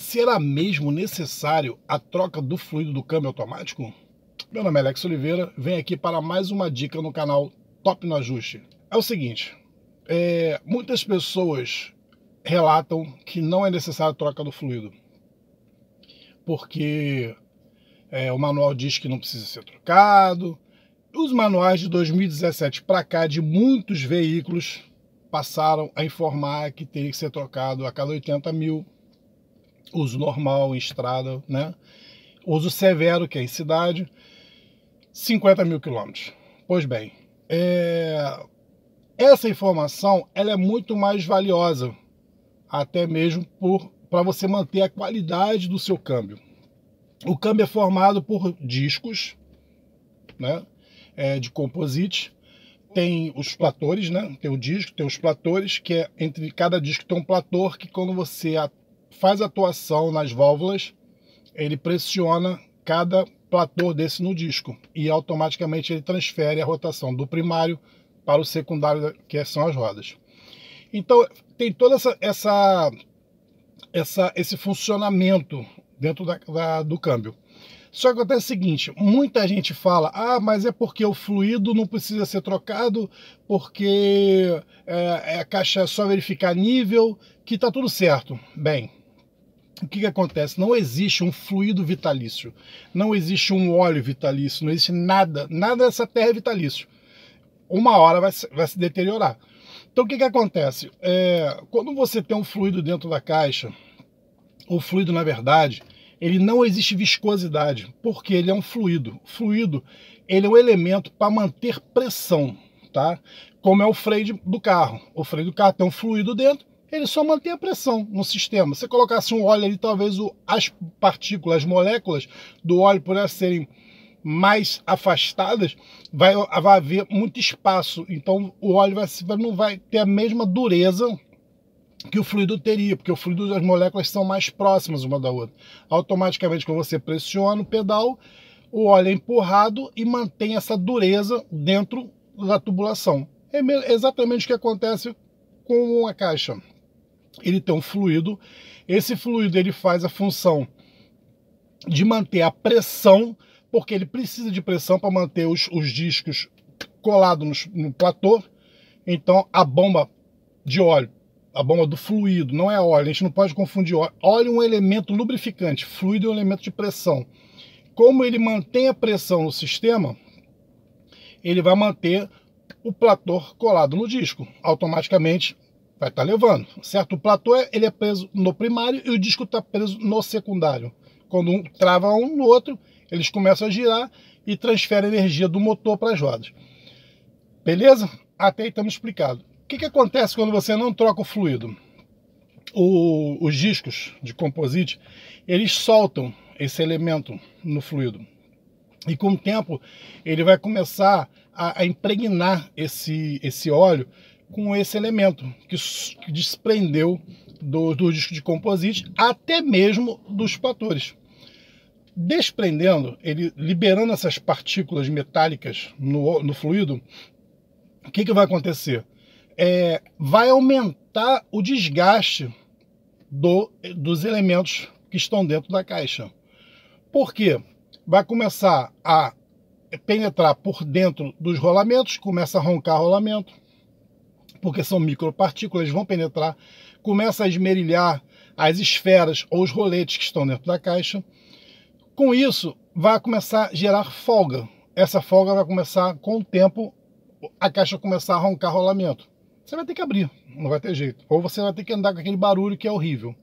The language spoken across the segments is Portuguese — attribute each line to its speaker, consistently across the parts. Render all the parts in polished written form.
Speaker 1: Será mesmo necessário a troca do fluido do câmbio automático? Meu nome é Alex Oliveira, venho aqui para mais uma dica no canal Top no Ajuste. É o seguinte, muitas pessoas relatam que não é necessário a troca do fluido, porque o manual diz que não precisa ser trocado. Os manuais de 2017 para cá de muitos veículos passaram a informar que teria que ser trocado a cada 80 mil, uso normal em estrada, né? Uso severo, que é em cidade, 50 mil quilômetros. Pois bem, essa informação ela é muito mais valiosa, até mesmo para você manter a qualidade do seu câmbio. O câmbio é formado por discos, né? De composite. Tem os platores, né? Tem o disco, tem os platores, que entre cada disco tem um plator que quando você faz atuação nas válvulas, ele pressiona cada plator desse no disco e automaticamente ele transfere a rotação do primário para o secundário, que são as rodas. Então tem todo esse funcionamento dentro do câmbio. Só que acontece o seguinte, muita gente fala, mas é porque o fluido não precisa ser trocado, porque a caixa é só verificar nível, que está tudo certo. Bem, o que acontece? Não existe um fluido vitalício, não existe um óleo vitalício, não existe nada dessa terra é vitalício. Uma hora vai se deteriorar. Então o que acontece? Quando você tem um fluido dentro da caixa, o fluido, na verdade, ele não existe viscosidade, porque ele é um fluido. O fluido, ele é um elemento para manter pressão, tá? Como é o freio do carro. O freio do carro tem um fluido dentro, ele só mantém a pressão no sistema. Se você colocasse um óleo ali, talvez as partículas, as moléculas do óleo, por elas serem mais afastadas, vai haver muito espaço. Então o óleo não vai ter a mesma dureza que o fluido teria, porque o fluido das moléculas são mais próximas uma da outra. Automaticamente, quando você pressiona o pedal, o óleo é empurrado e mantém essa dureza dentro da tubulação. É exatamente o que acontece com a caixa. Ele tem um fluido, esse fluido ele faz a função de manter a pressão, porque ele precisa de pressão para manter os discos colados no platô. Então a bomba de óleo, a bomba do fluido, não é óleo, a gente não pode confundir óleo. Óleo é um elemento lubrificante, fluido é um elemento de pressão. Como ele mantém a pressão no sistema, ele vai manter o platô colado no disco, automaticamente vai estar levando, certo? O platô ele é preso no primário e o disco está preso no secundário. Quando um trava um no outro, eles começam a girar e transferem a energia do motor para as rodas. Beleza? Até aí estamos explicados. O que acontece quando você não troca o fluido? Os discos de composite, eles soltam esse elemento no fluido. E com o tempo, ele vai começar a impregnar esse óleo com esse elemento que desprendeu do disco de composite, até mesmo dos platores. Desprendendo, ele liberando essas partículas metálicas no fluido, o que vai acontecer? Vai aumentar o desgaste dos elementos que estão dentro da caixa. Por quê? Vai começar a penetrar por dentro dos rolamentos, começa a roncar rolamento, porque são micropartículas, vão penetrar, começa a esmerilhar as esferas ou os roletes que estão dentro da caixa. Com isso, vai começar a gerar folga. Essa folga vai começar, com o tempo, a caixa começar a roncar rolamento. Você vai ter que abrir, não vai ter jeito. Ou você vai ter que andar com aquele barulho que é horrível.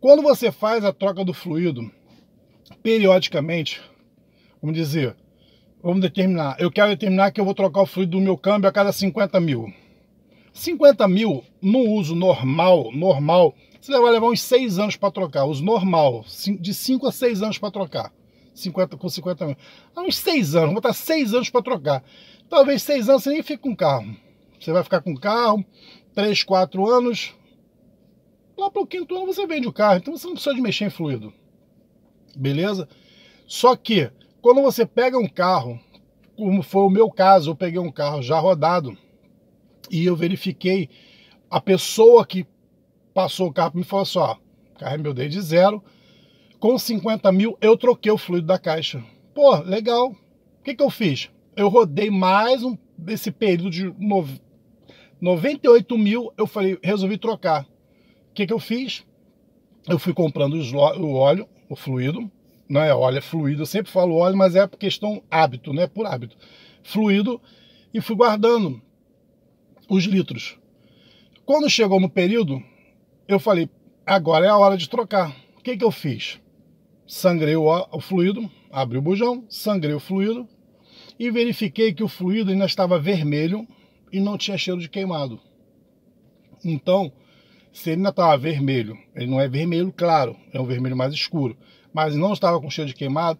Speaker 1: Quando você faz a troca do fluido, periodicamente, vamos determinar, eu quero determinar que eu vou trocar o fluido do meu câmbio a cada 50 mil. 50 mil, no uso normal, você vai levar uns 6 anos para trocar. Uso normal, de 5 a 6 anos para trocar. Com 50 mil. Uns 6 anos, vou botar 6 anos para trocar. Talvez 6 anos você nem fique com o carro. Você vai ficar com o carro, 3, 4 anos. Lá para o 5º ano você vende o carro. Então você não precisa de mexer em fluido. Beleza? Só que, quando você pega um carro, como foi o meu caso, eu peguei um carro já rodado e eu verifiquei, a pessoa que passou o carro me falou assim, carro arremedei de zero. Com 50 mil, eu troquei o fluido da caixa. Pô, legal. O que eu fiz? Eu rodei mais esse período de 98 mil, eu falei, resolvi trocar. O que eu fiz? Eu fui comprando o óleo, o fluido. Não é óleo, é fluido. Eu sempre falo óleo, mas é por questão hábito, né? Por hábito. Fluido. E fui guardando os litros. Quando chegou no período, eu falei, agora é a hora de trocar. O que eu fiz? Sangrei o fluido, abri o bujão, sangrei o fluido e verifiquei que o fluido ainda estava vermelho e não tinha cheiro de queimado. Então, se ele ainda estava vermelho, ele não é vermelho claro, é um vermelho mais escuro, mas não estava com cheiro de queimado,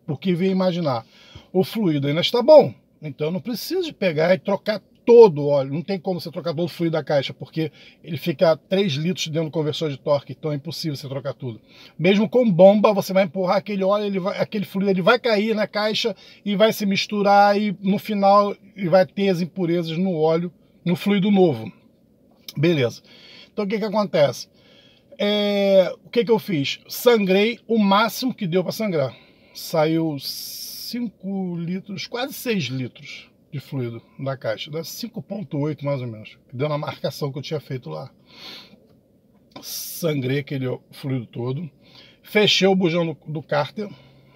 Speaker 1: porque veio imaginar, o fluido ainda está bom, então eu não preciso de pegar e trocar todo o óleo. Não tem como você trocar todo o fluido da caixa, porque ele fica 3 litros dentro do conversor de torque, então é impossível você trocar tudo. Mesmo com bomba, você vai empurrar aquele óleo, aquele fluido ele vai cair na caixa e vai se misturar e no final ele vai ter as impurezas no óleo, no fluido novo. Beleza. Então o que acontece? O que eu fiz? Sangrei o máximo que deu para sangrar. Saiu 5 litros, quase 6 litros de fluido da caixa, dá 5,8 mais ou menos, que deu na marcação que eu tinha feito lá. Sangrei aquele fluido todo, fechei o bujão do cárter,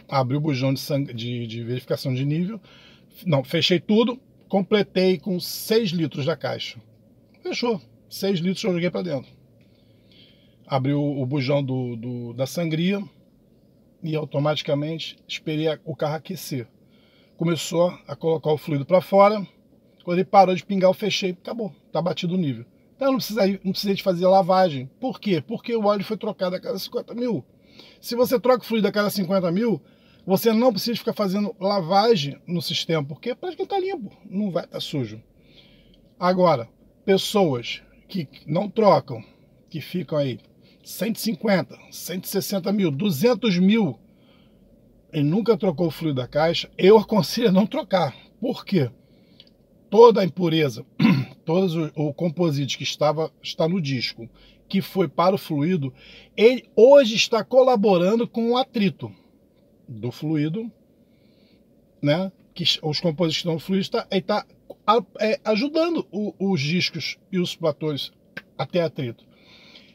Speaker 1: abri o bujão de verificação de nível, não, fechei tudo, completei com 6 litros da caixa. Fechou, 6 litros eu joguei para dentro. Abri o bujão da sangria e automaticamente esperei o carro aquecer. Começou a colocar o fluido para fora. Quando ele parou de pingar, eu fechei, acabou, tá batido o nível. Então eu não precisei de fazer lavagem. Por quê? Porque o óleo foi trocado a cada 50 mil. Se você troca o fluido a cada 50 mil, você não precisa ficar fazendo lavagem no sistema, porque praticamente está limpo, não vai estar sujo. Agora, pessoas que não trocam, que ficam aí 150, 160 mil, 200 mil, e nunca trocou o fluido da caixa, eu aconselho a não trocar. Por quê? Toda a impureza, todo o composite que está no disco, que foi para o fluido, ele hoje está colaborando com o atrito do fluido, né? Que os composites que estão no fluido está ajudando os discos e os platôs a ter atrito.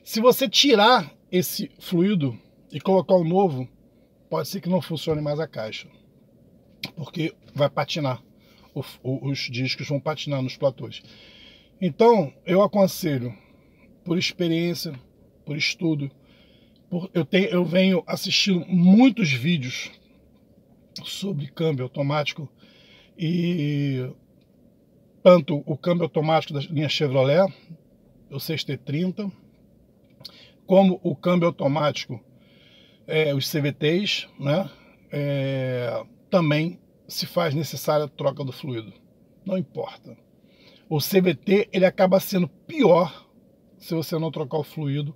Speaker 1: Se você tirar esse fluido e colocar um novo, pode ser que não funcione mais a caixa, porque vai patinar, os discos vão patinar nos platôs. Então, eu aconselho, por experiência, por estudo, eu venho assistindo muitos vídeos sobre câmbio automático, e tanto o câmbio automático da linha Chevrolet, o 6T30, como o câmbio automático, os CVTs, né? Também se faz necessária a troca do fluido. Não importa. O CVT ele acaba sendo pior se você não trocar o fluido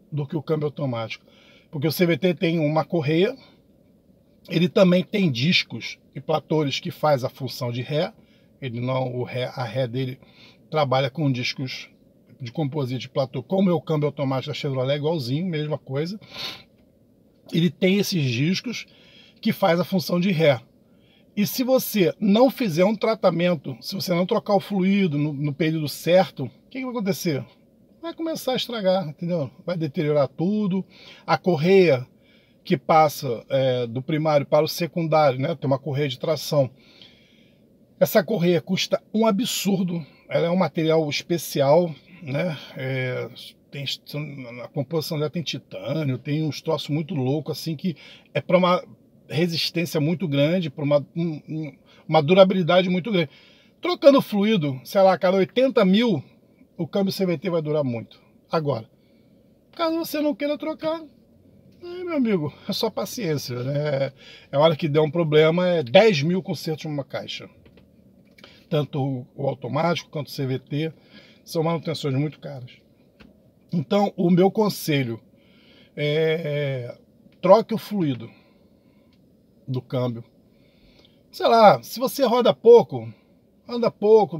Speaker 1: do que o câmbio automático. Porque o CVT tem uma correia, ele também tem discos e platores que faz a função de ré. Ele não, a ré dele trabalha com discos de composite de platô, como é o câmbio automático da Chevrolet, igualzinho, mesma coisa. Ele tem esses discos que faz a função de ré. E se você não fizer um tratamento, se você não trocar o fluido no período certo, o que vai acontecer? Vai começar a estragar, entendeu? Vai deteriorar tudo. A correia que passa do primário para o secundário, né? Tem uma correia de tração. Essa correia custa um absurdo. Ela é um material especial, né? A composição dela tem titânio, tem uns troços muito loucos, assim, que é para uma resistência muito grande, para uma durabilidade muito grande. Trocando fluido, sei lá, cada 80 mil, o câmbio CVT vai durar muito. Agora, caso você não queira trocar, meu amigo, é só paciência, né? É hora que der um problema, é 10 mil consertos numa caixa. Tanto o automático quanto o CVT são manutenções muito caras. Então, o meu conselho é troque o fluido do câmbio. Sei lá, se você anda pouco,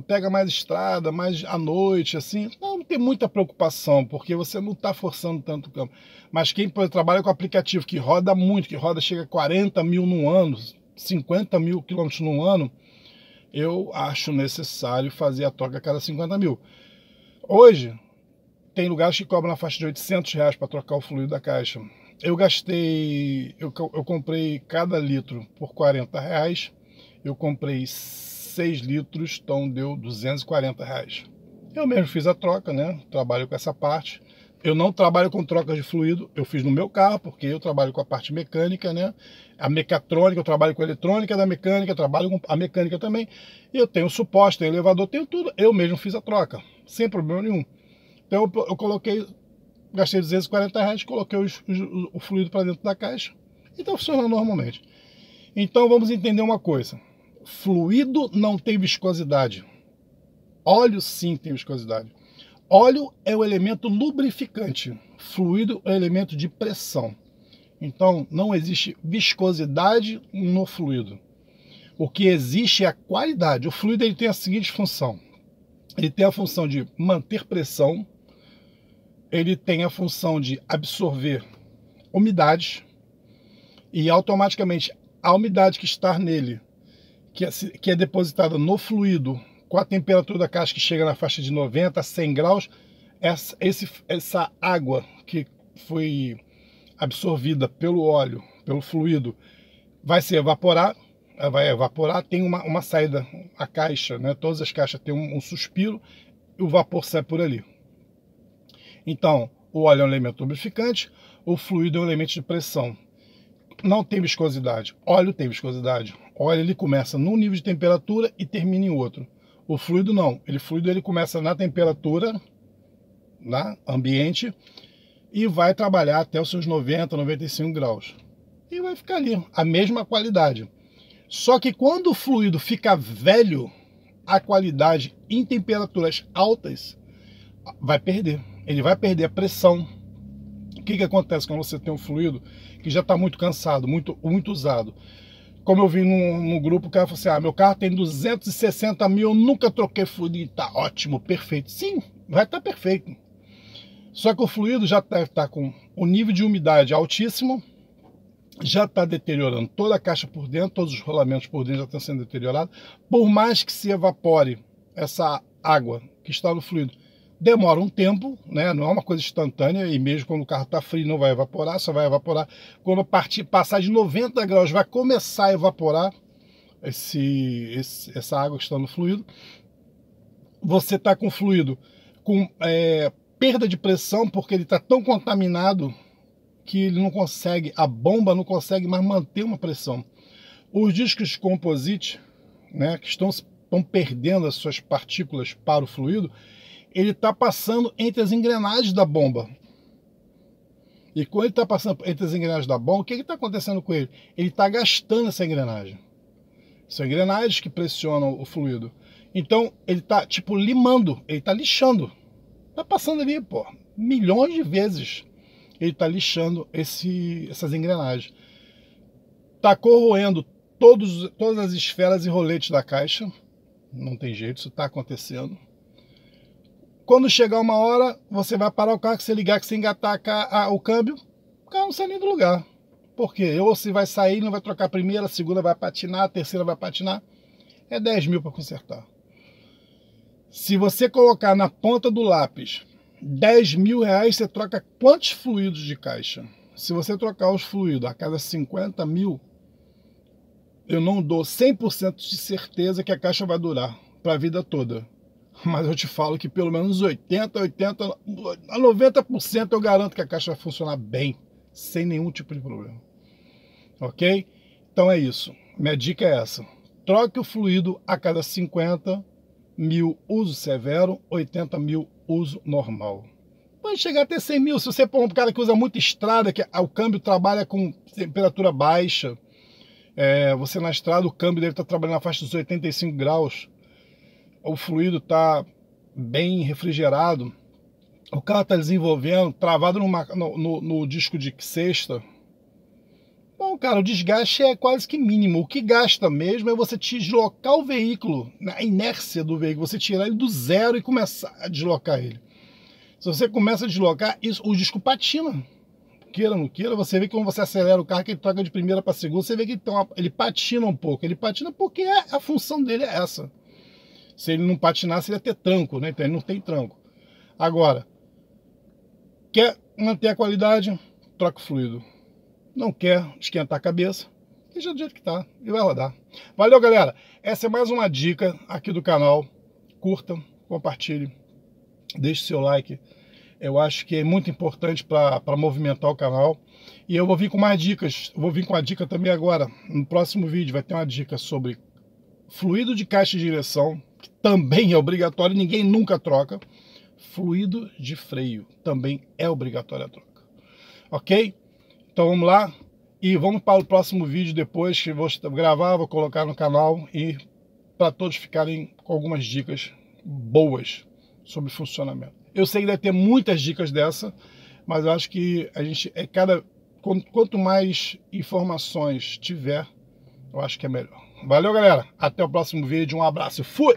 Speaker 1: pega mais estrada, mais à noite, assim, não ter muita preocupação, porque você não está forçando tanto o câmbio. Mas quem trabalha com aplicativo, que roda muito, que roda, chega a 40 mil no ano, 50 mil quilômetros no ano, eu acho necessário fazer a troca a cada 50 mil. Hoje, tem lugares que cobram na faixa de R$800 para trocar o fluido da caixa. Eu comprei cada litro por R$40. Eu comprei 6 litros, então deu R$240. Eu mesmo fiz a troca, né? Trabalho com essa parte. Eu não trabalho com troca de fluido, eu fiz no meu carro, porque eu trabalho com a parte mecânica, né? A mecatrônica, eu trabalho com a eletrônica da mecânica, eu trabalho com a mecânica também. E eu tenho suporte, tenho elevador, tenho tudo. Eu mesmo fiz a troca, sem problema nenhum. Então eu coloquei, gastei R$240, coloquei o fluido para dentro da caixa e está funcionando normalmente. Então vamos entender uma coisa. Fluido não tem viscosidade. Óleo sim tem viscosidade. Óleo é o elemento lubrificante. Fluido é o elemento de pressão. Então não existe viscosidade no fluido. O que existe é a qualidade. O fluido ele tem a seguinte função. Ele tem a função de manter pressão. Ele tem a função de absorver umidade. E automaticamente a umidade que está nele, que é depositada no fluido, com a temperatura da caixa que chega na faixa de 90 a 100 graus, essa água que foi absorvida pelo óleo, pelo fluido, vai se evaporar, tem uma saída, a caixa, né? Todas as caixas têm um suspiro e o vapor sai por ali. Então, o óleo é um elemento lubrificante, o fluido é um elemento de pressão. Não tem viscosidade. Óleo tem viscosidade. Óleo ele começa num nível de temperatura e termina em outro. O fluido não. O fluido ele começa na temperatura, na ambiente, e vai trabalhar até os seus 90, 95 graus. E vai ficar ali, a mesma qualidade. Só que quando o fluido fica velho, a qualidade em temperaturas altas vai perder. Ele vai perder a pressão. O que acontece quando você tem um fluido que já está muito cansado, muito usado? Como eu vi no grupo, o cara falou assim, meu carro tem 260 mil, eu nunca troquei fluido, e tá ótimo, perfeito. Sim, vai estar perfeito. Só que o fluido já deve estar com o nível de umidade altíssimo, já está deteriorando toda a caixa por dentro, todos os rolamentos por dentro já estão sendo deteriorados. Por mais que se evapore essa água que está no fluido, demora um tempo, né? Não é uma coisa instantânea, e mesmo quando o carro está frio não vai evaporar, só vai evaporar quando passar de 90 graus, vai começar a evaporar essa água que está no fluido. Você está com fluido com perda de pressão, porque ele está tão contaminado que ele não consegue, a bomba não consegue mais manter uma pressão. Os discos de composite, né, que estão perdendo as suas partículas para o fluido, ele está passando entre as engrenagens da bomba. E quando ele está passando entre as engrenagens da bomba, o que está acontecendo com ele? Ele está gastando essa engrenagem. São engrenagens que pressionam o fluido. Então, ele está, tipo, limando, ele está lixando. Está passando ali, pô, milhões de vezes. Ele está lixando essas engrenagens. Está corroendo todas as esferas e roletes da caixa. Não tem jeito, isso está acontecendo. Quando chegar uma hora, você vai parar o carro, que você ligar, que você engatar o câmbio, o carro não sai nem do lugar. Por quê? Ou você vai sair, não vai trocar a primeira, a segunda vai patinar, a terceira vai patinar. É 10 mil para consertar. Se você colocar na ponta do lápis 10 mil reais, você troca quantos fluidos de caixa? Se você trocar os fluidos a cada 50 mil, eu não dou 100% de certeza que a caixa vai durar para a vida toda. Mas eu te falo que pelo menos 80 a 90% eu garanto que a caixa vai funcionar bem, sem nenhum tipo de problema. Ok? Então é isso. Minha dica é essa. Troque o fluido a cada 50 mil uso severo, 80 mil uso normal. Pode chegar até 100 mil. Se você for um cara que usa muita estrada, que o câmbio trabalha com temperatura baixa, você na estrada, o câmbio deve estar trabalhando na faixa dos 85 graus. O fluido está bem refrigerado, o carro está desenvolvendo, travado no disco de sexta. Bom, cara, o desgaste é quase que mínimo. O que gasta mesmo é você deslocar o veículo, na inércia do veículo, você tirar ele do zero e começar a deslocar ele.
Speaker 2: Se você começa a deslocar, o disco patina. Queira ou não queira, você vê que quando você acelera o carro, que ele toca de primeira para segunda, você vê que ele patina um pouco. Ele patina porque a função dele é essa. Se ele não patinasse, ele ia ter tranco, né? Então ele não tem tranco. Agora, quer manter a qualidade, troca o fluido. Não quer esquentar a cabeça, deixa do jeito que tá e vai rodar. Valeu, galera. Essa é mais uma dica aqui do canal. Curta, compartilhe, deixe seu like. Eu acho que é muito importante para movimentar o canal. E eu vou vir com mais dicas. Vou vir com a dica também agora. No próximo vídeo vai ter uma dica sobre fluido de caixa de direção, que também é obrigatório, ninguém nunca troca. Fluido de freio também é obrigatório a troca. Ok? Então vamos lá. E vamos para o próximo vídeo depois, que eu vou gravar, vou colocar no canal. E para todos ficarem com algumas dicas boas sobre funcionamento. Eu sei que deve ter muitas dicas dessa, mas eu acho que a gente quanto mais informações tiver, eu acho que é melhor. Valeu, galera. Até o próximo vídeo. Um abraço. Fui!